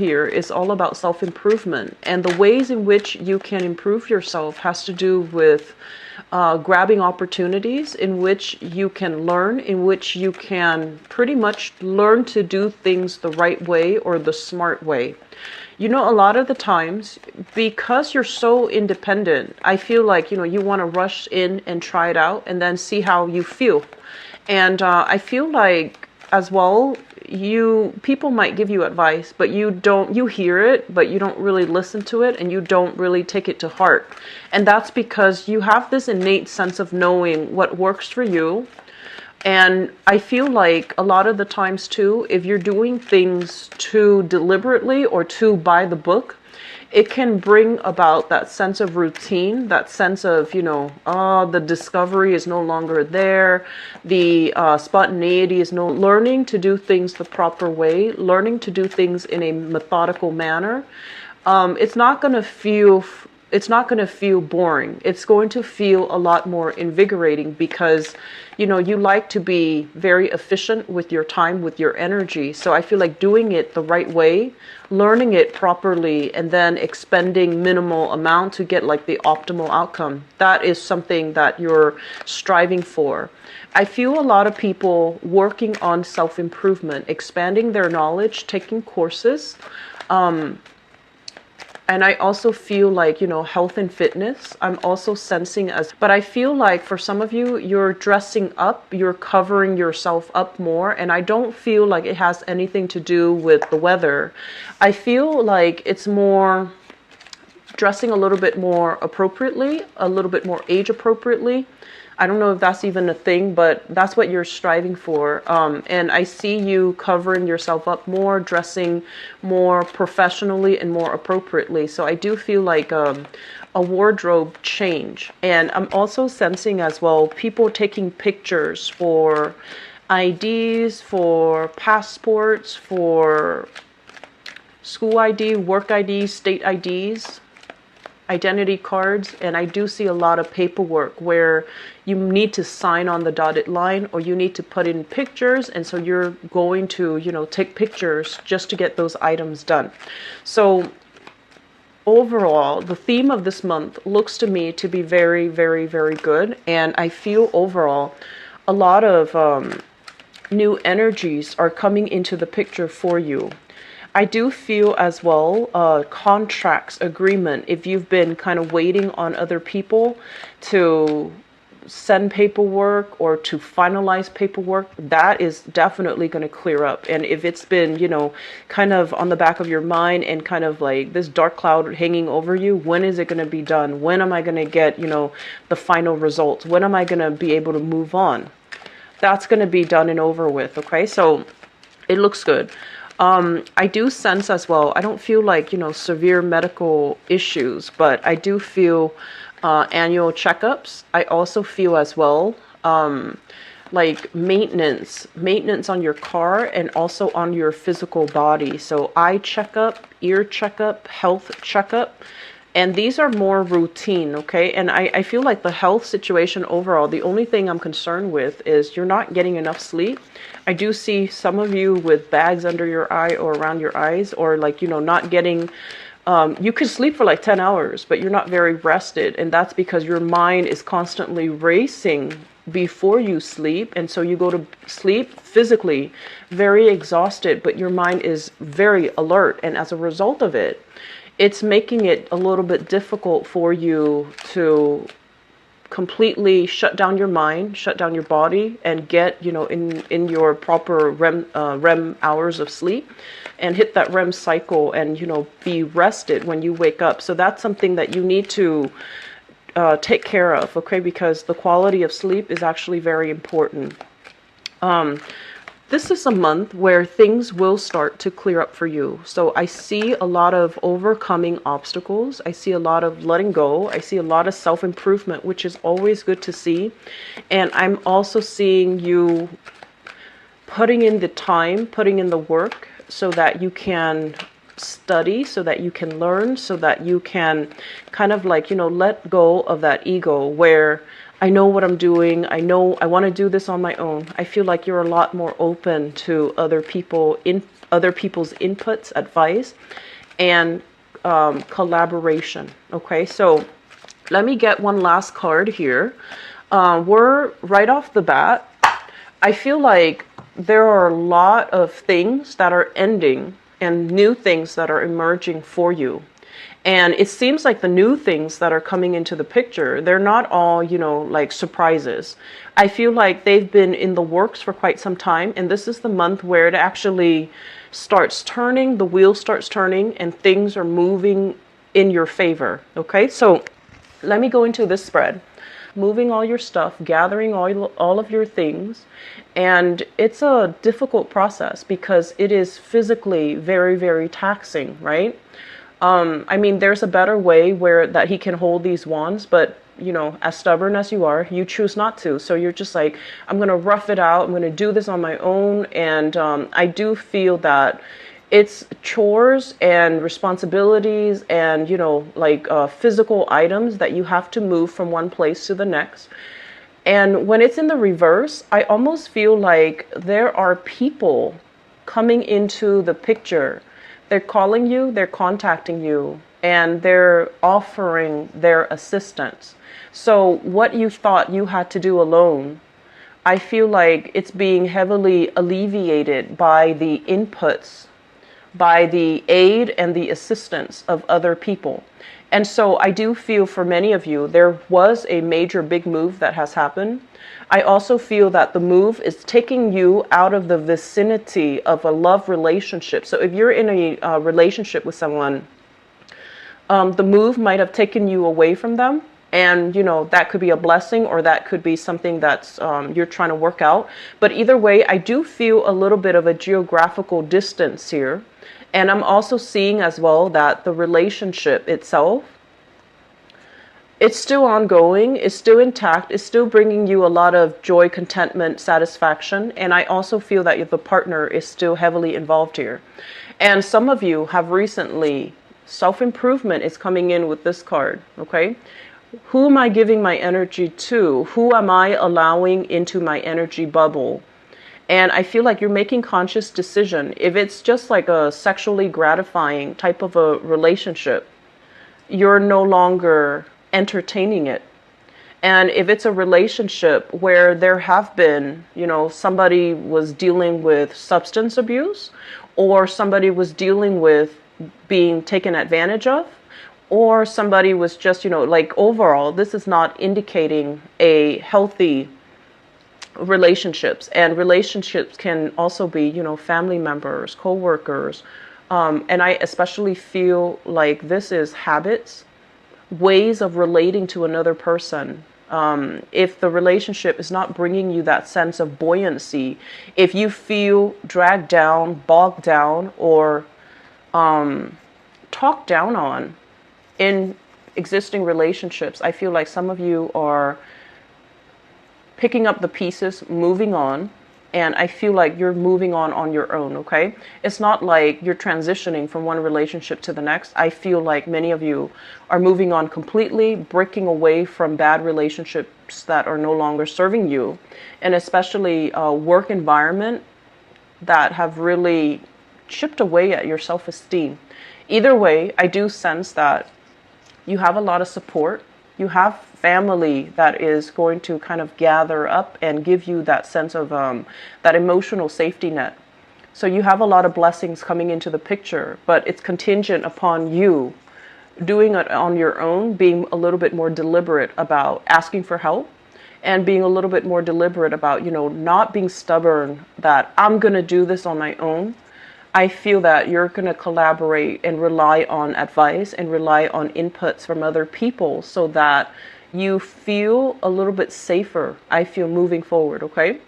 here is all about self-improvement, and the ways in which you can improve yourself has to do with grabbing opportunities in which you can learn, in which you can pretty much learn to do things the right way or the smart way. You know, a lot of the times, because you're so independent, I feel like, you want to rush in and try it out and then see how you feel. And I feel like as well, people might give you advice, but you hear it, but you don't really listen to it, and you don't really take it to heart. And that's because you have this innate sense of knowing what works for you. And I feel like a lot of the times too, if you're doing things too deliberately or too by the book, it can bring about that sense of routine, that sense of, the discovery is no longer there. The spontaneity is no learning to do things the proper way, learning to do things in a methodical manner. It's not going to feel boring. It's going to feel a lot more invigorating because, you like to be very efficient with your time, with your energy. So I feel like doing it the right way, learning it properly, and then expending minimal amount to get like the optimal outcome. That is something that you're striving for. I feel a lot of people working on self-improvement, expanding their knowledge, taking courses, and I also feel like, health and fitness, I'm also sensing but I feel like for some of you, you're dressing up, you're covering yourself up more. And I don't feel like it has anything to do with the weather. I feel like it's more dressing a little bit more appropriately, a little bit more age appropriately. I don't know if that's even a thing, but that's what you're striving for. And I see you covering yourself up more, dressing more professionally and more appropriately. So I do feel like a wardrobe change. And I'm also sensing as well people taking pictures for IDs, for passports, for school ID, work ID, state IDs, identity cards. And I do see a lot of paperwork where you need to sign on the dotted line, or you need to put in pictures, and so you're going to take pictures just to get those items done. So overall, the theme of this month looks to me to be very, very, very good. And I feel overall a lot of new energies are coming into the picture for you. I do feel as well contracts, agreement, if you've been kind of waiting on other people to send paperwork or to finalize paperwork, that is definitely going to clear up. And if it's been, kind of on the back of your mind and kind of like this dark cloud hanging over you, when is it going to be done? When am I going to get, the final results? When am I going to be able to move on? That's going to be done and over with. Okay, so it looks good. I do sense as well, I don't feel like, severe medical issues, but I do feel annual checkups. I also feel as well like maintenance on your car and also on your physical body. So eye checkup, ear checkup, health checkup. And these are more routine, okay? And I feel like the health situation overall, the only thing I'm concerned with is you're not getting enough sleep. I do see some of you with bags under your eye or around your eyes, or like, not getting, you could sleep for like 10 hours, but you're not very rested. And that's because your mind is constantly racing before you sleep. And so you go to sleep physically very exhausted, but your mind is very alert. And as a result of it, it's making it a little bit difficult for you to completely shut down your mind, shut down your body, and get, in your proper REM hours of sleep, and hit that REM cycle and, be rested when you wake up. So that's something that you need to take care of, okay? Because the quality of sleep is actually very important. This is a month where things will start to clear up for you. So I see a lot of overcoming obstacles. I see a lot of letting go. I see a lot of self-improvement, which is always good to see. And I'm also seeing you putting in the time, putting in the work so that you can study, so that you can learn, so that you can kind of like, let go of that ego where I know what I'm doing. I know I want to do this on my own. I feel like you're a lot more open to other people other people's inputs, advice, and collaboration. Okay, so let me get one last card here. We're right off the bat. I feel like there are a lot of things that are ending and new things that are emerging for you. And it seems like the new things that are coming into the picture, they're not all, like surprises. I feel like they've been in the works for quite some time. And this is the month where it actually starts turning, the wheel starts turning, and things are moving in your favor. Okay, so let me go into this spread. Moving all your stuff, gathering all of your things. And it's a difficult process because it is physically very, very taxing, right? I mean, there's a better way where that he can hold these wands, but as stubborn as you are, you choose not to. So you're just like, I'm going to rough it out. I'm going to do this on my own. And I do feel that it's chores and responsibilities and, physical items that you have to move from one place to the next. And when it's in the reverse, I almost feel like there are people coming into the picture. They're calling you, they're contacting you, and they're offering their assistance. So what you thought you had to do alone, I feel like it's being heavily alleviated by the inputs, by the aid and the assistance of other people. And so I do feel for many of you, there was a major big move that has happened. I also feel that the move is taking you out of the vicinity of a love relationship. So if you're in a relationship with someone, the move might have taken you away from them. And, that could be a blessing, or that could be something that's you're trying to work out. But either way, I do feel a little bit of a geographical distance here. And I'm also seeing as well that the relationship itself, it's still ongoing, it's still intact, it's still bringing you a lot of joy, contentment, satisfaction. And I also feel that the partner is still heavily involved here. And some of you have recently, self-improvement is coming in with this card, okay? Who am I giving my energy to? Who am I allowing into my energy bubble? And I feel like you're making conscious decision. If it's just like a sexually gratifying type of a relationship, you're no longer entertaining it. And if it's a relationship where there have been, somebody was dealing with substance abuse, or somebody was dealing with being taken advantage of, or somebody was just, overall, this is not indicating a healthy relationships. And relationships can also be, family members, co-workers. And I especially feel like this is habits, ways of relating to another person. If the relationship is not bringing you that sense of buoyancy, if you feel dragged down, bogged down, or talked down on in existing relationships, I feel like some of you are picking up the pieces, moving on, and I feel like you're moving on your own, okay? It's not like you're transitioning from one relationship to the next. I feel like many of you are moving on completely, breaking away from bad relationships that are no longer serving you, and especially work environment that have really chipped away at your self-esteem. Either way, I do sense that you have a lot of support. You have family that is going to kind of gather up and give you that sense of that emotional safety net. So you have a lot of blessings coming into the picture, but it's contingent upon you doing it on your own, being a little bit more deliberate about asking for help, and being a little bit more deliberate about, not being stubborn that I'm going to do this on my own. I feel that you're going to collaborate and rely on advice and rely on inputs from other people so that you feel a little bit safer, I feel, moving forward, okay?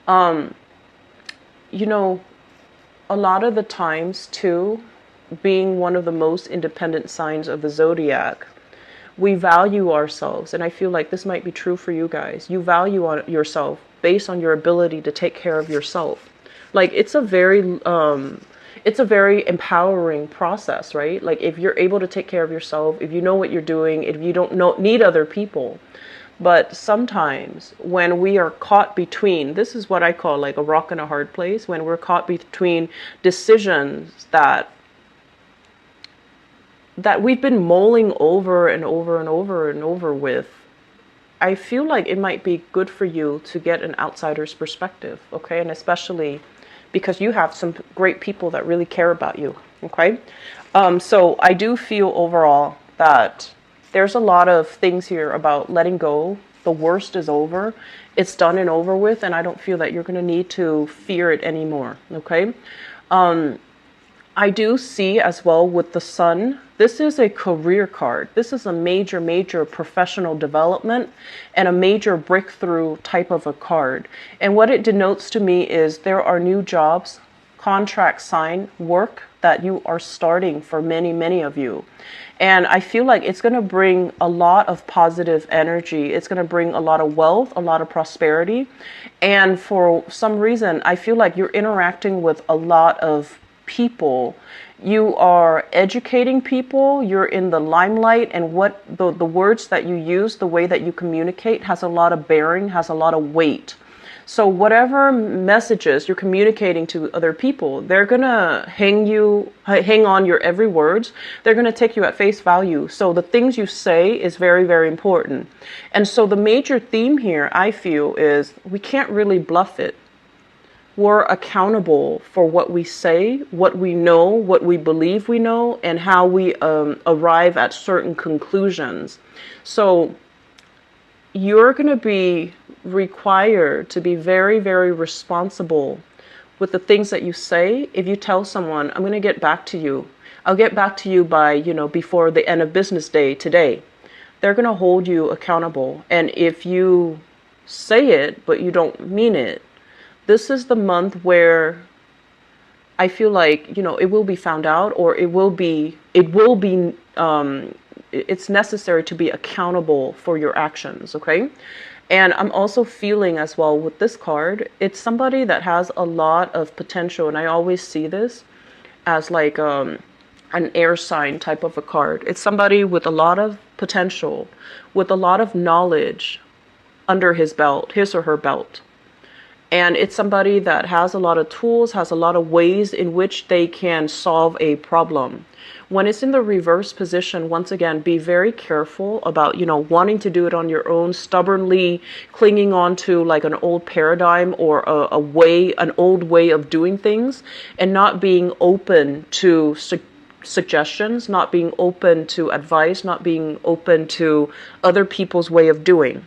A lot of the times, too, being one of the most independent signs of the zodiac, we value ourselves, and I feel like this might be true for you guys. You value yourself based on your ability to take care of yourself. Like, it's a very empowering process, right? Like, if you're able to take care of yourself, if you know what you're doing, if you don't need other people, But sometimes when we are caught between, this is what I call like a rock and a hard place, when we're caught between decisions that we've been mulling over and over and over and over with, I feel like it might be good for you to get an outsider's perspective, okay? And especially because you have some great people that really care about you, okay? So I do feel overall that there's a lot of things here about letting go. The worst is over. It's done and over with, and I don't feel that you're going to need to fear it anymore, okay? I do see as well with the sun, this is a career card. This is a major, major professional development and a major breakthrough type of a card. And what it denotes to me is there are new jobs, contract sign, work that you are starting for many, many of you. And I feel like it's going to bring a lot of positive energy. It's going to bring a lot of wealth, a lot of prosperity. And for some reason, I feel like you're interacting with a lot of people. You are educating people, you're in the limelight, and what the words that you use, the way that you communicate has a lot of bearing, has a lot of weight. So whatever messages you're communicating to other people, they're gonna hang on your every words. They're gonna take you at face value. So the things you say is very, very important. And so the major theme here, I feel, is we can't really bluff it. We're accountable for what we say, what we know, what we believe we know, and how we arrive at certain conclusions. So you're going to be required to be very, very responsible with the things that you say. If you tell someone, I'm going to get back to you, I'll get back to you by, before the end of business day today, they're going to hold you accountable. And if you say it, but you don't mean it, this is the month where I feel like, it will be found out, or it's necessary to be accountable for your actions, okay? And I'm also feeling as well with this card, it's somebody that has a lot of potential. And I always see this as like an air sign type of a card. It's somebody with a lot of potential, with a lot of knowledge under his or her belt. And it's somebody that has a lot of tools, has a lot of ways in which they can solve a problem. When it's in the reverse position, once again, be very careful about, wanting to do it on your own, stubbornly clinging on to like an old paradigm or an old way of doing things, and not being open to suggestions, not being open to advice, not being open to other people's way of doing.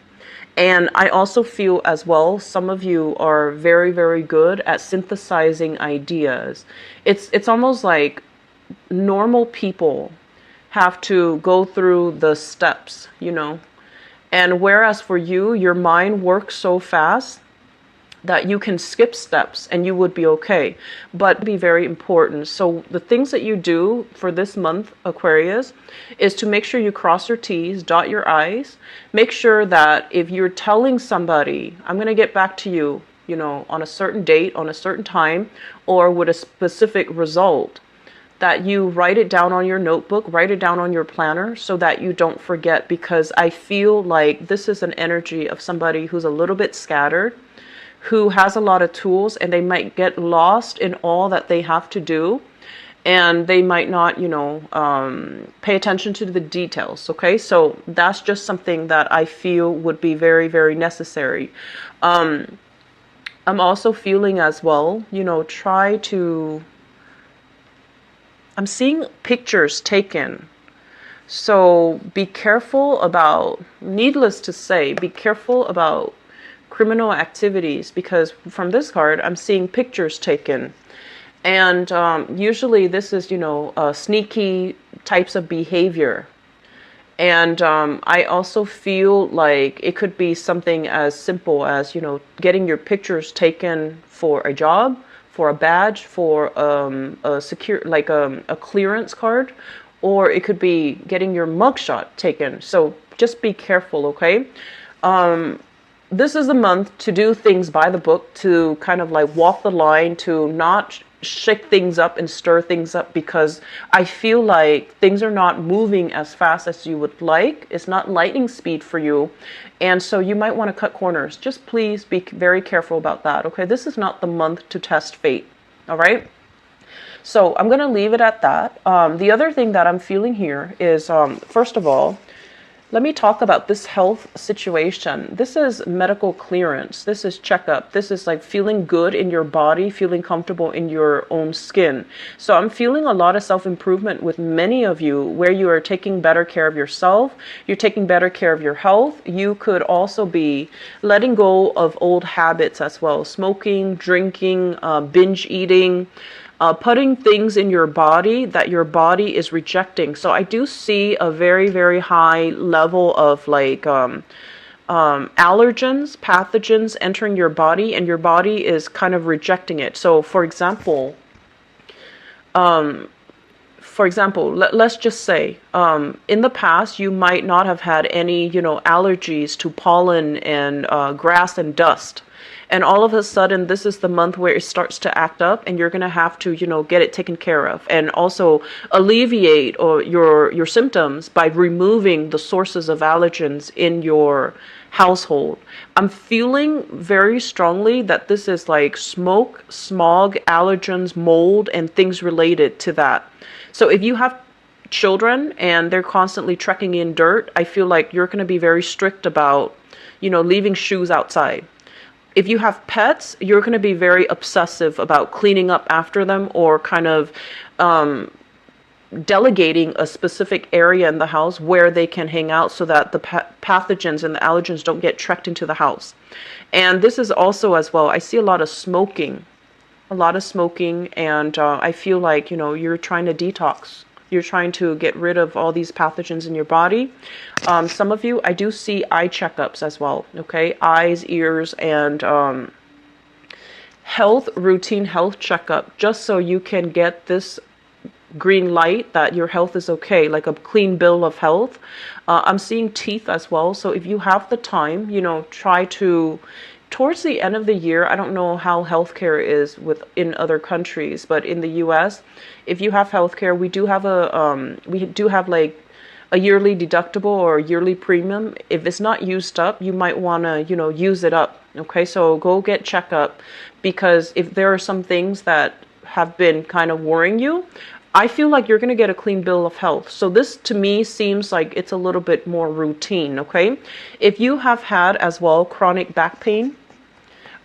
And I also feel as well, some of you are very, very good at synthesizing ideas. It's almost like normal people have to go through the steps, And whereas for you, your mind works so fast that you can skip steps and you would be okay. But be very important. So the things that you do for this month, Aquarius, is to make sure you cross your T's, dot your I's. Make sure that if you're telling somebody, I'm going to get back to you, on a certain date, on a certain time, or with a specific result, that you write it down on your notebook, write it down on your planner so that you don't forget. Because I feel like this is an energy of somebody who's a little bit scattered, who has a lot of tools, and they might get lost in all that they have to do, and they might not, pay attention to the details, okay? So that's just something that I feel would be very, very necessary. I'm also feeling as well, I'm seeing pictures taken. So be careful about, needless to say, be careful about criminal activities, because from this card I'm seeing pictures taken, and usually this is sneaky types of behavior. And I also feel like it could be something as simple as getting your pictures taken for a job, for a badge, for a clearance card, or it could be getting your mugshot taken. So just be careful, okay? this is the month to do things by the book, to kind of like walk the line, to not shake things up and stir things up, because I feel like things are not moving as fast as you would like. It's not lightning speed for you. And so you might want to cut corners. Just please be very careful about that. Okay, this is not the month to test fate. All right. So I'm going to leave it at that. The other thing that I'm feeling here is, first of all, let me talk about this health situation. This is medical clearance. This is checkup. This is like feeling good in your body, feeling comfortable in your own skin. So I'm feeling a lot of self-improvement with many of you, where you are taking better care of yourself. You're taking better care of your health. You could also be letting go of old habits as well. Smoking, drinking, binge eating. Putting things in your body that your body is rejecting. So I do see a very, very high level of like allergens, pathogens entering your body, and your body is kind of rejecting it. So for example, let's just say, in the past, you might not have had any, allergies to pollen and grass and dust. And all of a sudden, this is the month where it starts to act up, and you're going to have to, get it taken care of, and also alleviate your symptoms by removing the sources of allergens in your household. I'm feeling very strongly that this is like smoke, smog, allergens, mold, and things related to that. So if you have children and they're constantly trekking in dirt, I feel like you're going to be very strict about, leaving shoes outside. If you have pets, you're going to be very obsessive about cleaning up after them, or kind of delegating a specific area in the house where they can hang out, so that the pathogens and the allergens don't get trekked into the house. And this is also as well, I see a lot of smoking, and I feel like, you're trying to detox. You're trying to get rid of all these pathogens in your body. Some of you, I do see eye checkups as well, okay? Eyes, ears, and routine health checkup, just so you can get this green light that your health is okay, like a clean bill of health. I'm seeing teeth as well. So if you have the time, try to, towards the end of the year, I don't know how healthcare is in other countries, but in the U.S., if you have healthcare, we do have like a yearly deductible or a yearly premium. If it's not used up, you might want to, use it up. Okay, so go get checkup, because if there are some things that have been kind of worrying you, I feel like you're going to get a clean bill of health. So this to me seems like it's a little bit more routine. Okay, if you have had as well chronic back pain,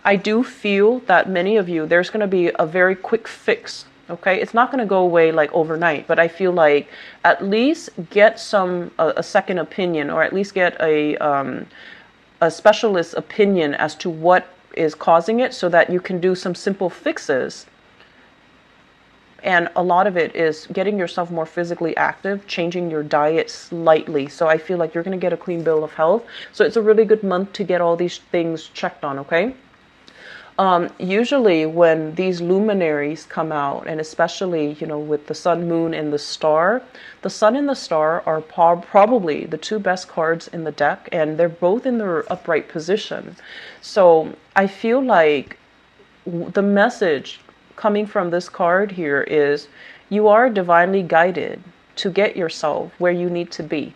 I do feel that many of you, there's going to be a very quick fix. Okay, it's not going to go away like overnight, but I feel like at least get a second opinion, or at least get a specialist opinion as to what is causing it, so that you can do some simple fixes. And a lot of it is getting yourself more physically active, changing your diet slightly. So I feel like you're going to get a clean bill of health. So it's a really good month to get all these things checked on, okay? Usually when these luminaries come out, and especially, with the sun, moon, and the star, the sun and the star are probably the two best cards in the deck, and they're both in their upright position. So I feel like the message coming from this card here is you are divinely guided to get yourself where you need to be.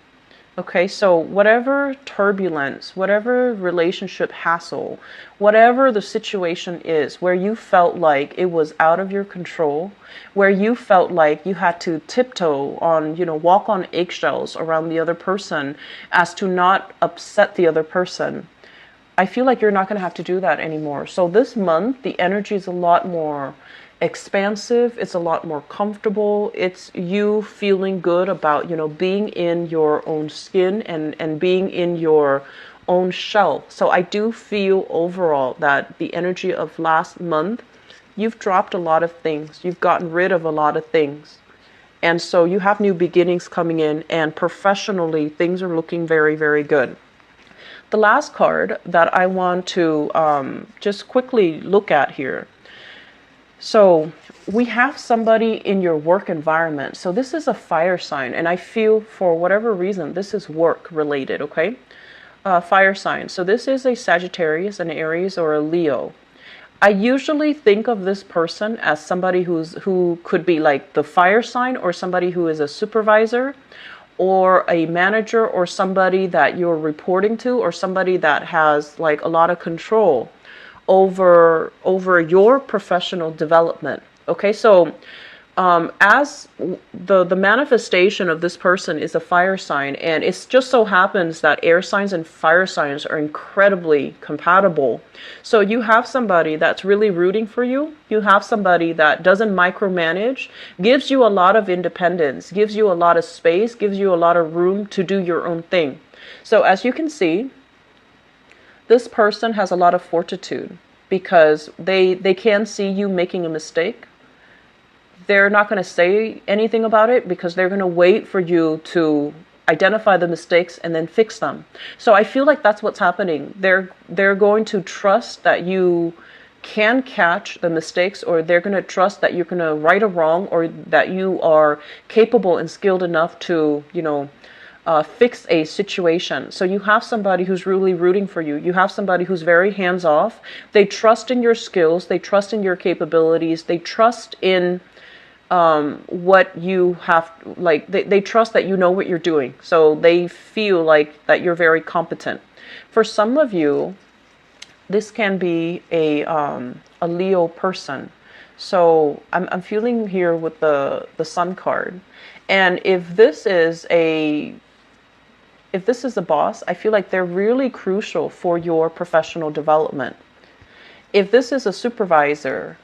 Okay, so whatever turbulence, whatever relationship hassle, whatever the situation is where you felt like it was out of your control, where you felt like you had to tiptoe on, walk on eggshells around the other person as to not upset the other person, I feel like you're not going to have to do that anymore. So this month, the energy is a lot more expansive. It's a lot more comfortable. It's you feeling good about, being in your own skin and being in your own shell. So I do feel overall that the energy of last month, you've dropped a lot of things. You've gotten rid of a lot of things. And so you have new beginnings coming in, and professionally, things are looking very, very good. The last card that I want to just quickly look at here. So we have somebody in your work environment. So this is a fire sign, and I feel for whatever reason, this is work related, okay? fire sign. So this is a Sagittarius, an Aries, or a Leo. I usually think of this person as somebody who could be like the fire sign, or somebody who is a supervisor or a manager, or somebody that you're reporting to, or somebody that has like a lot of control over your professional development. Okay, so as the manifestation of this person is a fire sign, and it just so happens that air signs and fire signs are incredibly compatible. So you have somebody that's really rooting for you. You have somebody that doesn't micromanage, gives you a lot of independence, gives you a lot of space, gives you a lot of room to do your own thing. So as you can see, this person has a lot of fortitude, because they can see you making a mistake. They're not going to say anything about it, because they're going to wait for you to identify the mistakes and then fix them. So I feel like that's what's happening. They're going to trust that you can catch the mistakes, or they're going to trust that you're going to right a wrong, or that you are capable and skilled enough to, fix a situation. So you have somebody who's really rooting for you. You have somebody who's very hands off. They trust in your skills. They trust in your capabilities. They trust in what you have, like they trust that you know what you're doing. So they feel like that you're very competent. For some of you, this can be a Leo person. So I'm feeling here with the Sun card. And if this is a boss, I feel like they're really crucial for your professional development. If this is a supervisor,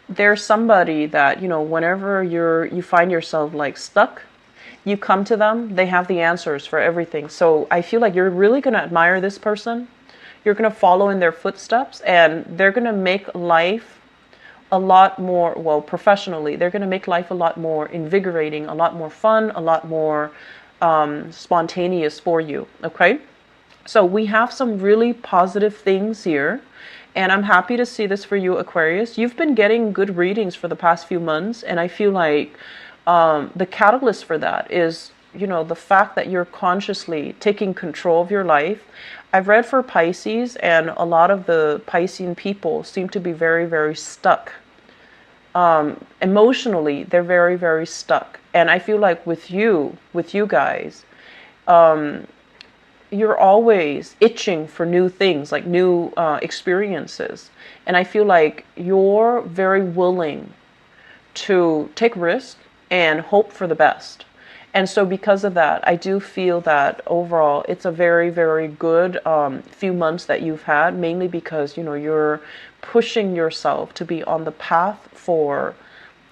there's somebody that, whenever you find yourself like stuck, you come to them, they have the answers for everything. So I feel like you're really going to admire this person. You're going to follow in their footsteps, and they're going to make life a lot more, well, professionally, they're going to make life a lot more invigorating, a lot more fun, a lot more spontaneous for you. Okay. So we have some really positive things here. And I'm happy to see this for you, Aquarius. You've been getting good readings for the past few months. And I feel like the catalyst for that is, the fact that you're consciously taking control of your life. I've read for Pisces, and a lot of the Piscean people seem to be very, very stuck. Emotionally, they're very, very stuck. And I feel like with you guys, you're always itching for new things, like new experiences. And I feel like you're very willing to take risks and hope for the best. And so because of that, I do feel that overall it's a very, very good few months that you've had, mainly because, you're pushing yourself to be on the path for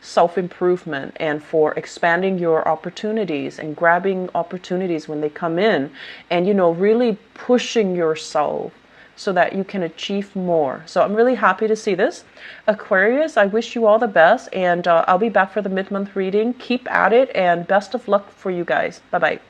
self-improvement and for expanding your opportunities and grabbing opportunities when they come in, and really pushing yourself so that you can achieve more. So I'm really happy to see this, Aquarius. I wish you all the best, and I'll be back for the mid-month reading. Keep at it, and best of luck for you guys. Bye bye.